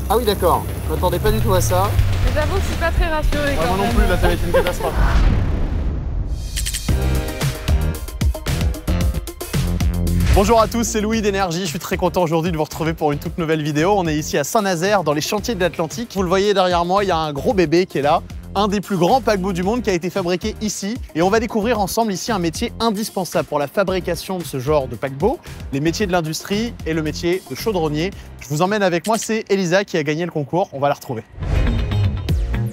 Ah oui, d'accord. Je m'attendais pas du tout à ça. Mais j'avoue que je suis pas très rassurée quand Moi même. non plus, là, ça va être une catastrophe. Bonjour à tous, c'est Louis d'Énergie. Je suis très content aujourd'hui de vous retrouver pour une toute nouvelle vidéo. On est ici à Saint-Nazaire, dans les chantiers de l'Atlantique. Vous le voyez derrière moi, il y a un gros bébé qui est là. Un des plus grands paquebots du monde qui a été fabriqué ici. Et on va découvrir ensemble ici un métier indispensable pour la fabrication de ce genre de paquebot, les métiers de l'industrie et le métier de chaudronnier. Je vous emmène avec moi, c'est Elisa qui a gagné le concours. On va la retrouver.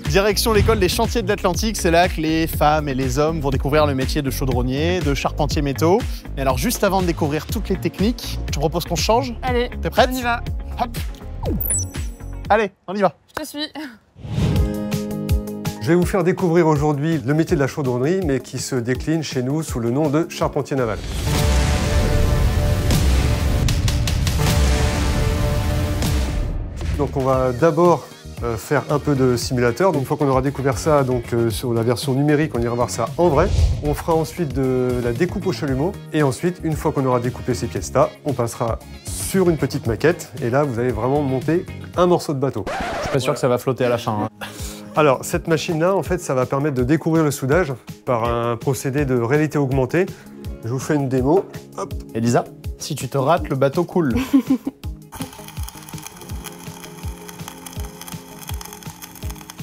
Direction l'école des chantiers de l'Atlantique, c'est là que les femmes et les hommes vont découvrir le métier de chaudronnier, de charpentier métaux. Et alors juste avant de découvrir toutes les techniques, je te propose qu'on change. Allez, T'es prête? on y va. Hop. Allez, on y va. Je te suis. Je vais vous faire découvrir aujourd'hui le métier de la chaudronnerie, mais qui se décline chez nous sous le nom de charpentier naval. Donc on va d'abord faire un peu de simulateur. Donc une fois qu'on aura découvert ça sur la version numérique, on ira voir ça en vrai. On fera ensuite de la découpe au chalumeau. Et ensuite, une fois qu'on aura découpé ces pièces-là, on passera sur une petite maquette. Et là, vous allez vraiment monter un morceau de bateau. Je suis pas sûr que ça va flotter à la fin. Hein. Alors, cette machine-là, en fait, ça va permettre de découvrir le soudage par un procédé de réalité augmentée. Je vous fais une démo. Hop. Elisa, si tu te rates, le bateau coule.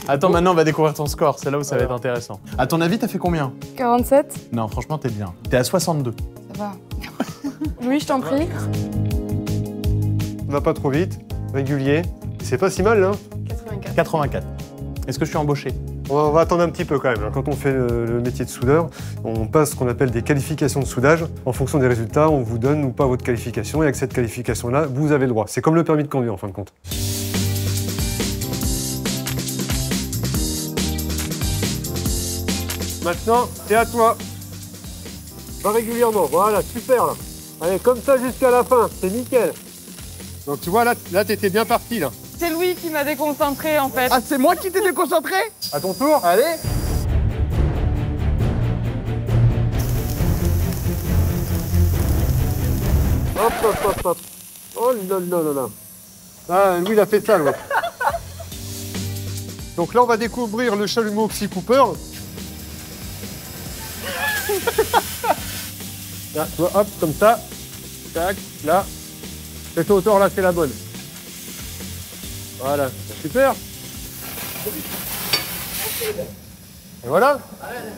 Attends, maintenant on va découvrir ton score, c'est là où ça va être intéressant. À ton avis, t'as fait combien? 47. Non, franchement, t'es bien. T'es à 62. Ça va. Louis, je t'en prie. On va pas trop vite, régulier. C'est pas si mal, là. 84. 84. Est-ce que je suis embauché? On va attendre un petit peu quand même. Quand on fait le métier de soudeur, on passe ce qu'on appelle des qualifications de soudage. En fonction des résultats, on vous donne ou pas votre qualification. Et avec cette qualification-là, vous avez le droit. C'est comme le permis de conduire, en fin de compte. Maintenant, c'est à toi. Va régulièrement, voilà, super là. Allez, comme ça jusqu'à la fin, c'est nickel. Donc tu vois, là t'étais bien parti là. C'est Louis qui m'a déconcentré en fait. Ah, c'est moi qui t'ai déconcentré? À ton tour. Allez. Hop, hop, hop, hop. Oh là là là là. Ah, lui, il a fait ça, l'autre. Donc là, on va découvrir le chalumeau Oxy Cooper. Là, tu vois, hop, comme ça. Tac, là. Cette hauteur-là, c'est la bonne. Voilà, super. Et voilà,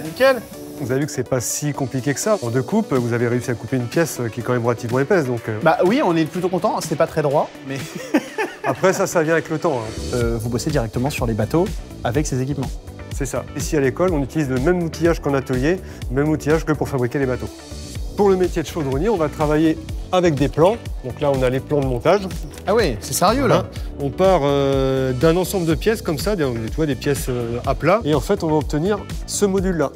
nickel. Vous avez vu que c'est pas si compliqué que ça. En deux coupes, vous avez réussi à couper une pièce qui est quand même relativement épaisse. Donc, Bah oui, on est plutôt content. C'est pas très droit, mais après, ça vient avec le temps. Hein. vous bossez directement sur les bateaux avec ces équipements. C'est ça. Ici à l'école, on utilise le même outillage qu'en atelier, le même outillage que pour fabriquer les bateaux. Pour le métier de chaudronnier, on va travailler avec des plans. Donc là, on a les plans de montage. Ah oui, c'est sérieux là. On part d'un ensemble de pièces comme ça, tu vois, des pièces à plat. Et en fait, on va obtenir ce module-là.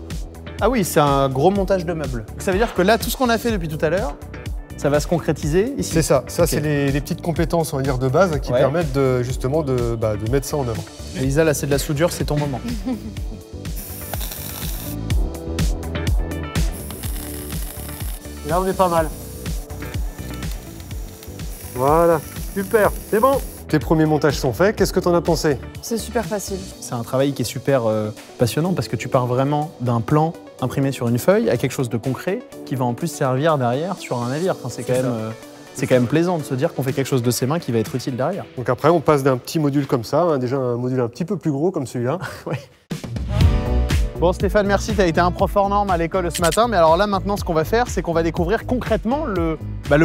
Ah oui, c'est un gros montage de meubles. Ça veut dire que là, tout ce qu'on a fait depuis tout à l'heure, ça va se concrétiser ici. C'est ça. Ça, Ok. c'est les petites compétences, on va dire, de base qui permettent justement de mettre ça en œuvre. Elisa, là, c'est de la soudure, c'est ton moment. Et là, on est pas mal. Voilà, super, c'est bon. Tes premiers montages sont faits, qu'est-ce que t'en as pensé? C'est super facile. C'est un travail qui est super passionnant parce que tu pars vraiment d'un plan imprimé sur une feuille à quelque chose de concret qui va en plus servir derrière sur un navire. Enfin, c'est quand même plaisant de se dire qu'on fait quelque chose de ses mains qui va être utile derrière. Donc après, on passe d'un petit module comme ça, hein, déjà un module un petit peu plus gros comme celui-là. Ouais. Bon Stéphane, merci, tu as été un prof hors norme à l'école ce matin, mais alors là maintenant ce qu'on va faire, c'est qu'on va découvrir concrètement le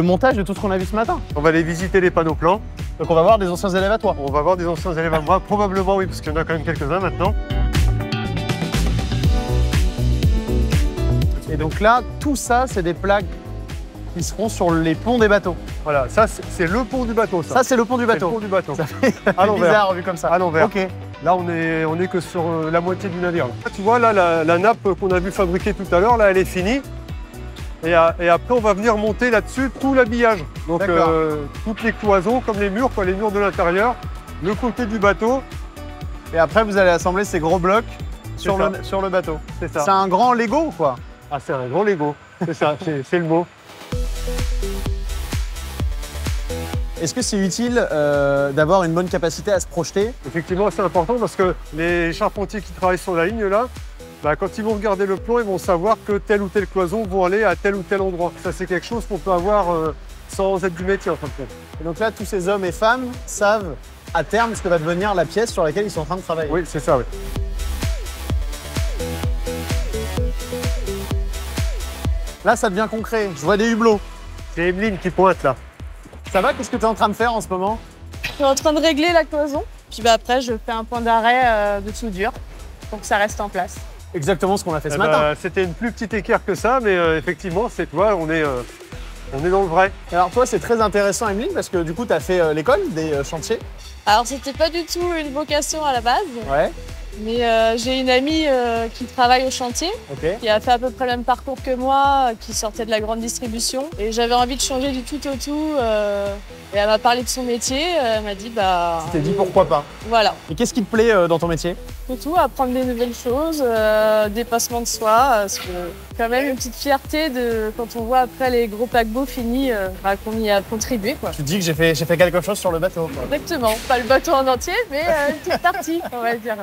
montage de tout ce qu'on a vu ce matin. On va aller visiter les panneaux plans. Donc on va voir des anciens élèves à toi. On va voir des anciens élèves à moi, probablement oui, parce qu'il y en a quand même quelques-uns maintenant. Et donc là, tout ça, c'est des plaques qui seront sur les ponts des bateaux. Voilà, ça c'est le pont du bateau, ça. Ça, c'est le pont du C'est le bateau. pont du bateau. Ça fait À l'envers. bizarre vu comme ça. À l'envers. Ok. Là, on est que sur la moitié du navire. Là, tu vois, là, la nappe qu'on a vu fabriquer tout à l'heure, là, elle est finie. Et après, on va venir monter là-dessus tout l'habillage. Donc, toutes les cloisons, comme les murs de l'intérieur, le côté du bateau. Et après, vous allez assembler ces gros blocs sur ça. le bateau. C'est ça. C'est un grand Lego ou quoi? Ah, c'est un grand Lego. C'est ça, c'est le mot. Est-ce que c'est utile d'avoir une bonne capacité à se projeter? Effectivement, c'est important parce que les charpentiers qui travaillent sur la ligne là, bah, quand ils vont regarder le plan, ils vont savoir que telle ou telle cloison vont aller à tel ou tel endroit. Ça, c'est quelque chose qu'on peut avoir sans être du métier en fin de compte. Et donc là, tous ces hommes et femmes savent à terme ce que va devenir la pièce sur laquelle ils sont en train de travailler. Oui, c'est ça, oui. Là, ça devient concret. Je vois des hublots. C'est Emeline qui pointe là. Ça va? Qu'est-ce que tu es en train de faire en ce moment? Je suis en train de régler la cloison. Puis après, je fais un point d'arrêt de soudure pour que ça reste en place. Exactement ce qu'on a fait ce matin. C'était une plus petite équerre que ça, mais effectivement, c'est toi, on est dans le vrai. Alors toi, c'est très intéressant, Emeline, parce que du coup, tu as fait l'école des chantiers. Alors, c'était pas du tout une vocation à la base, Ouais, mais j'ai une amie qui travaille au chantier, ok. qui a fait à peu près le même parcours que moi, qui sortait de la grande distribution. Et j'avais envie de changer du tout au tout. Et elle m'a parlé de son métier, elle m'a dit bah. Tu t'es dit pourquoi pas. Voilà, Et qu'est-ce qui te plaît dans ton métier? tout, apprendre des nouvelles choses, dépassement de soi, parce que quand même une petite fierté de quand on voit après les gros paquebots finis qu'on y a contribué quoi. Tu te dis que j'ai fait quelque chose sur le bateau, quoi. Exactement, pas le bateau en entier, mais une petite partie, on va dire.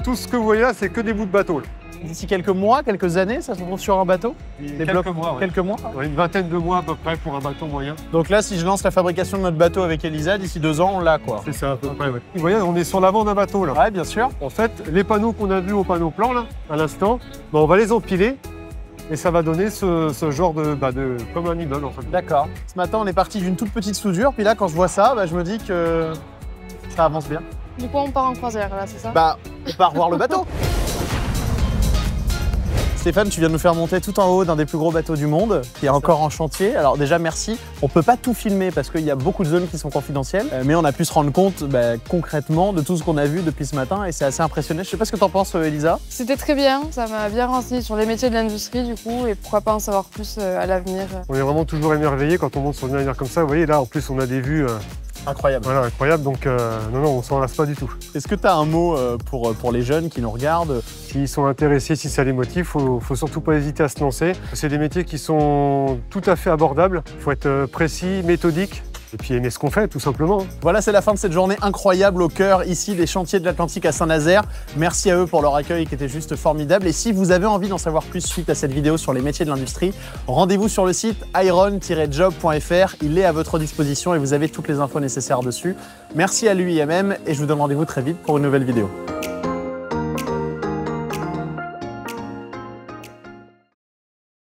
Tout ce que vous voyez là, c'est que des bouts de bateau. Là. D'ici quelques mois, quelques années, ça se retrouve sur un bateau? Des blocs, mois, ouais. quelques mois. Ouais, une vingtaine de mois à peu près pour un bateau moyen. Donc là, si je lance la fabrication de notre bateau avec Elisa, d'ici 2 ans, on l'a, quoi. C'est ça à peu près, ouais. Vous voyez, on est sur l'avant d'un bateau là. Ouais, bien sûr. En fait, les panneaux qu'on a vus au panneau plan là, à l'instant, bah, on va les empiler et ça va donner ce genre de comme un immeuble en fait. D'accord. Ce matin, on est parti d'une toute petite soudure, puis là, quand je vois ça, je me dis que ça avance bien. Du coup, on part en croisière là, c'est ça? Bah, on part voir le bateau. Stéphane, tu viens de nous faire monter tout en haut d'un des plus gros bateaux du monde, qui est encore en chantier. Alors déjà, merci. On peut pas tout filmer parce qu'il y a beaucoup de zones qui sont confidentielles, mais on a pu se rendre compte concrètement de tout ce qu'on a vu depuis ce matin et c'est assez impressionnant. Je sais pas ce que t'en penses, Elisa. C'était très bien, ça m'a bien renseigné sur les métiers de l'industrie du coup, et pourquoi pas en savoir plus à l'avenir. On est vraiment toujours émerveillé quand on monte sur une navire comme ça. Vous voyez là, en plus, on a des vues Incroyable. voilà, incroyables, donc non, on s'en lasse pas du tout. Est-ce que tu as un mot pour les jeunes qui nous regardent? S'ils sont intéressés, si ça les motive, faut surtout pas hésiter à se lancer. C'est des métiers qui sont tout à fait abordables. Il faut être précis, méthodique. Et puis aimer ce qu'on fait, tout simplement. Voilà, c'est la fin de cette journée incroyable au cœur ici des chantiers de l'Atlantique à Saint-Nazaire. Merci à eux pour leur accueil qui était juste formidable. Et si vous avez envie d'en savoir plus suite à cette vidéo sur les métiers de l'industrie, rendez-vous sur le site iron-job.fr. Il est à votre disposition et vous avez toutes les infos nécessaires dessus. Merci à l'UIMM et je vous donne rendez-vous très vite pour une nouvelle vidéo.